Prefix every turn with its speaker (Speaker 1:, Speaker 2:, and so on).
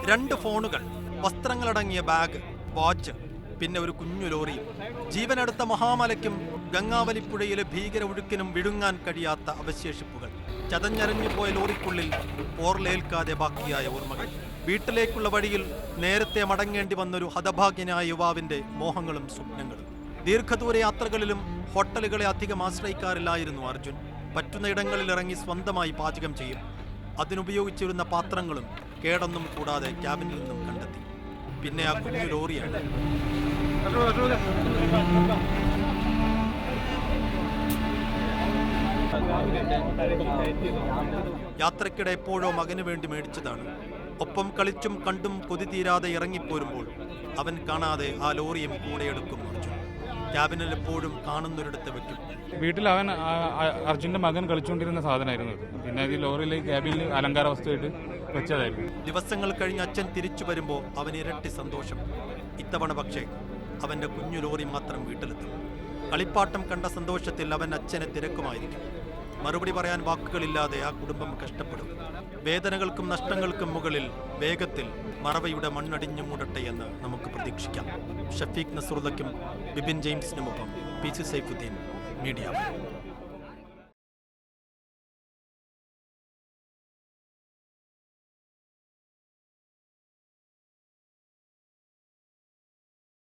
Speaker 1: 2 ഫോണുകൾ, വസ്ത്രങ്ങളടങ്ങിയ bag, watch, പിന്നെ ഒരു കുഞ്ഞു ലോറി. ജീവനെടുത്ത മഹാമലയ്ക്കും ഗംഗാവലിപ്പുഴയിലെ ഭീകര ഒഴുക്കിനും വിഴുങ്ങാൻ കഴിയാത്ത അവശേഷിപ്പുകൾ. ചതഞ്ഞരഞ്ഞു പോയ ലോറിക്കുള്ളിൽ പോർലേൽക്കാതെ ബാക്കിയായ ഓർമ്മകൾ. വീട്ടിലേക്കുള്ള വഴിയിൽ നേരത്തെ മടങ്ങേണ്ടി വന്നൊരു ഹതഭാഗ്യനായ യുവാവിന്റെ മോഹങ്ങളും സ്വപ്നങ്ങളും. ദീർഘദൂര യാത്രകളിലും ഹോട്ടലുകളെ അധികം ആശ്രയിക്കാറില്ലായിരുന്നു അർജുൻ. പറ്റുന്നയിടങ്ങളിൽ ഇറങ്ങി സ്വന്തമായി പാചകം ചെയ്യും. അതിനുപയോഗിച്ചിരുന്ന പാത്രങ്ങളും കേടൊന്നും കൂടാതെ ക്യാബിനിൽ നിന്നും കണ്ടെത്തി. പിന്നെ ആ കുഞ്ഞു ലോറിയാണ്. യാത്രക്കിടെ എപ്പോഴോ മകന് വേണ്ടി മേടിച്ചതാണ്. ഒപ്പം കളിച്ചും കണ്ടും കൊതി തീരാതെ ഇറങ്ങിപ്പോരുമ്പോൾ അവൻ കാണാതെ ആ ലോറിയും കൂടെ എടുക്കും അർജുൻ. ക്യാബിനിൽ എപ്പോഴും കാണുന്നൊരിടത്ത് വെക്കും.
Speaker 2: വീട്ടിൽ അവൻ അർജുൻ്റെ മകൻ കളിച്ചുകൊണ്ടിരുന്ന സാധനമായിരുന്നു. പിന്നെ ഈ ലോറിയിലെ ക്യാബിനിൽ അലങ്കാര വസ്തുവായിട്ട് വെച്ചതായിരുന്നു.
Speaker 1: ദിവസങ്ങൾ കഴിഞ്ഞ് അച്ഛൻ തിരിച്ചു വരുമ്പോൾ അവൻ ഇരട്ടി സന്തോഷം. ഇത്തവണ പക്ഷേ അവൻ്റെ കുഞ്ഞു ലോറി മാത്രം വീട്ടിലെത്തും. കളിപ്പാട്ടം കണ്ട സന്തോഷത്തിൽ അവൻ അച്ഛനെ തിരക്കുമായിരിക്കും. മറുപടി പറയാൻ വാക്കുകളില്ലാതെ ആ കുടുംബം കഷ്ടപ്പെടും. വേദനകൾക്കും നഷ്ടങ്ങൾക്കും മുകളിൽ വേഗത്തിൽ മറവയുടെ മണ്ണടിഞ്ഞു മൂടട്ടെ എന്ന് നമുക്ക് പ്രതീക്ഷിക്കാം. ഷഫീഖ് നസറുള്ളയ്ക്കും ബിബിൻ ജെയിംസിനുമൊപ്പം PC സൈഫുദ്ദീൻ, മീഡിയ.